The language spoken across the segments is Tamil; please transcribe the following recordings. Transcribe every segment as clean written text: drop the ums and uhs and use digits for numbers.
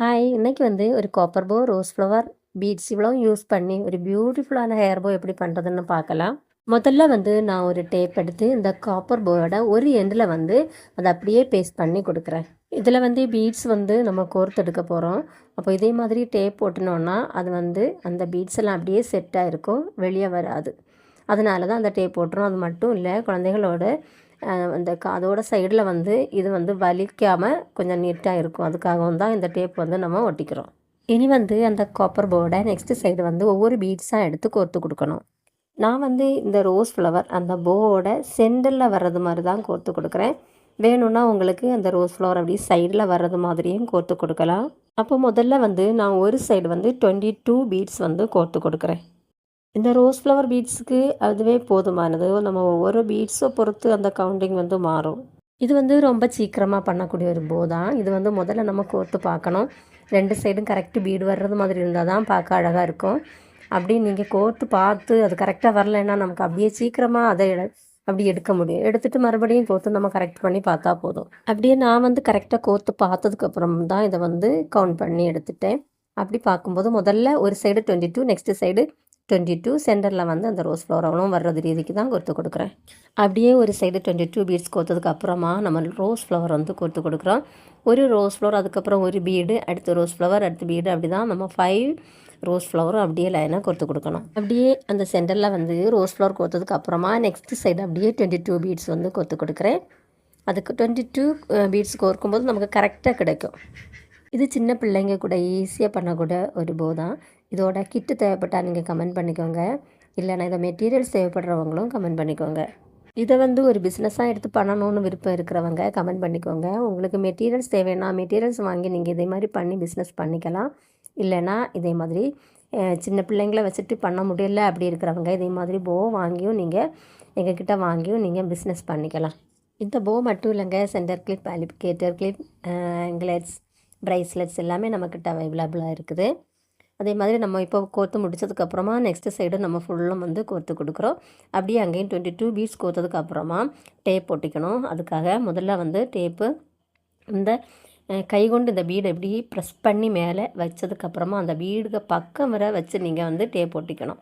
ஹாய்! இன்னைக்கு வந்து ஒரு காப்பர் போ, ரோஸ் ஃப்ளவர், பீட்ஸ் இவ்வளவும் யூஸ் பண்ணி ஒரு பியூட்டிஃபுல்லான ஹேர் போ எப்படி பண்ணுறதுன்னு பார்க்கலாம். முதல்ல வந்து நான் ஒரு டேப் எடுத்து இந்த காப்பர் போவோட ஒரு எண்டில் வந்து அதை அப்படியே பேஸ்ட் பண்ணி கொடுக்குறேன். இதில் வந்து பீட்ஸ் வந்து நம்ம கோர்த்து எடுக்க போகிறோம். அப்போ இதே மாதிரி டேப் போட்டினோன்னா அது வந்து அந்த பீட்ஸ் எல்லாம் அப்படியே செட்டாக இருக்கும், வெளியே வராது. அதனால தான் அந்த டேப் போட்டுறோம். அது மட்டும் இல்லை, குழந்தைகளோட அந்த அதோட சைடில் வந்து இது வந்து வலிக்காமல் கொஞ்சம் நீட்டாக இருக்கும். அதுக்காகவும் தான் இந்த டேப் வந்து நம்ம ஒட்டிக்கிறோம். இனி வந்து அந்த காப்பர் போர்டை நெக்ஸ்ட்டு சைடு வந்து ஒவ்வொரு பீட்ஸாக எடுத்து கோர்த்து கொடுக்கணும். நான் வந்து இந்த ரோஸ் ஃப்ளவர் அந்த போவோட சென்டரில் வர்றது மாதிரி தான் கோர்த்து கொடுக்குறேன். வேணும்னா உங்களுக்கு அந்த ரோஸ் ஃப்ளவர் அப்படி சைடில் வர்றது மாதிரியும் கோர்த்து கொடுக்கலாம். அப்போ முதல்ல வந்து நான் ஒரு சைடு வந்து 22 பீட்ஸ் வந்து கோர்த்து கொடுக்குறேன். இந்த ரோஸ் ஃப்ளவர் பீட்ஸுக்கு அதுவே போதுமானது. நம்ம ஒவ்வொரு பீட்ஸை பொறுத்து அந்த கவுண்டிங் வந்து மாறும். இது வந்து ரொம்ப சீக்கிரமாக பண்ணக்கூடிய ஒரு போ தான். இது வந்து முதல்ல நம்ம கோர்த்து பார்க்கணும். 2 சைடும் கரெக்டு பீடு வர்றது மாதிரி இருந்தால் தான் பார்க்க அழகாக இருக்கும். அப்படி நீங்கள் கோர்த்து பார்த்து அது கரெக்டாக வரலைன்னா நமக்கு அப்படியே சீக்கிரமாக அதை அப்படி எடுக்க முடியும். எடுத்துகிட்டு மறுபடியும் கோர்த்து நம்ம கரெக்ட் பண்ணி பார்த்தா போதும். அப்படியே நான் வந்து கரெக்டாக கோர்த்து பார்த்ததுக்கப்புறம் தான் இதை வந்து கவுண்ட் பண்ணி எடுத்துட்டேன். அப்படி பார்க்கும்போது முதல்ல ஒரு சைடு 22, நெக்ஸ்ட்டு சைடு 22, சென்டரில் வந்து அந்த ரோஸ் ஃப்ளவர் அவ்வளோ வர்றது ரீதிக்கு தான் கோர்த்து கொடுக்குறேன். அப்படியே ஒரு சைடு 22 பீட்ஸ் கோர்த்ததுக்கு அப்புறமா நம்ம ரோஸ் ஃப்ளவர் வந்து கோர்த்து கொடுக்குறோம். ஒரு ரோஸ் ஃப்ளவர், அதுக்கப்புறம் ஒரு பீடு, அடுத்து ரோஸ் ஃப்ளவர், அடுத்து பீடு, அப்படி தான் நம்ம 5 ரோஸ் ஃப்ளவரும் அப்படியே லைனாக கோர்த்து கொடுக்கணும். அப்படியே அந்த சென்டரில் வந்து ரோஸ் ஃப்ளவர் கோர்த்ததுக்கு அப்புறமா நெக்ஸ்ட்டு சைடு அப்படியே 22 பீட்ஸ் வந்து கோர்த்து கொடுக்குறேன். அதுக்கு 22 பீட்ஸ் கோர்க்கும்போது நமக்கு கரெக்டாக கிடைக்கும். இது சின்ன பிள்ளைங்க கூட ஈஸியாக பண்ணக்கூட ஒரு போ தான். இதோட கிட்டு தேவைப்பட்டால் நீங்கள் கமெண்ட் பண்ணிக்கோங்க. இல்லைனா இதை மெட்டீரியல்ஸ் தேவைப்படுறவங்களும் கமெண்ட் பண்ணிக்கோங்க. இதை வந்து ஒரு பிஸ்னஸாக எடுத்து பண்ணணும்னு விருப்பம் இருக்கிறவங்க கமெண்ட் பண்ணிக்கோங்க. உங்களுக்கு மெட்டீரியல்ஸ் தேவைன்னா மெட்டீரியல்ஸ் வாங்கி நீங்கள் இதே மாதிரி பண்ணி பிஸ்னஸ் பண்ணிக்கலாம். இல்லைனா இதே மாதிரி சின்ன பிள்ளைங்கள வச்சுட்டு பண்ண முடியல அப்படி இருக்கிறவங்க இதே மாதிரி போ வாங்கியும் நீங்கள் எங்ககிட்ட வாங்கியும் நீங்கள் பிஸ்னஸ் பண்ணிக்கலாம். இந்த போ மட்டும் இல்லைங்க, சென்டர் கிளிப், அலிபிகேட்டர் கிளிப், ஆங்கிலெட்ஸ், ப்ரைஸ்லெட்ஸ் எல்லாமே நம்மக்கிட்ட அவைலபிளாக இருக்குது. அதே மாதிரி நம்ம இப்போ கோர்த்து முடித்ததுக்கப்புறமா நெக்ஸ்ட்டு சைடு நம்ம ஃபுல்லும் வந்து கோர்த்து கொடுக்குறோம். அப்படியே அங்கேயும் 22 பீட்ஸ் கோர்த்ததுக்கப்புறமா டேப் ஒட்டிக்கணும். அதுக்காக முதல்ல வந்து டேப்பு இந்த கை கொண்டு இந்த பீடை எப்படி ப்ரெஸ் பண்ணி மேலே வச்சதுக்கப்புறமா அந்த பீடுக்கு பக்கம் வர வச்சு நீங்கள் வந்து டேப் ஒட்டிக்கணும்.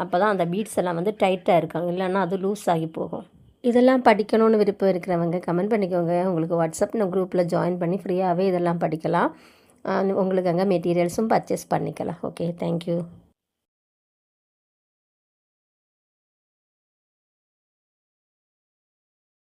அப்போ தான் அந்த பீட்ஸ் எல்லாம் வந்து டைட்டாக இருக்காங்க, இல்லைன்னா அது லூஸ் ஆகி போகும். இதெல்லாம் படிக்கணும்னு விருப்பம் இருக்கிறவங்க கமெண்ட் பண்ணிக்கோங்க. உங்களுக்கு வாட்ஸ்அப் குரூப்பில் ஜாயின் பண்ணி ஃப்ரீயாகவே இதெல்லாம் படிக்கலாம். உங்களுக்கு அங்கே மெட்டீரியல்ஸும் பர்ச்சேஸ் பண்ணிக்கலாம். Okay, thank you.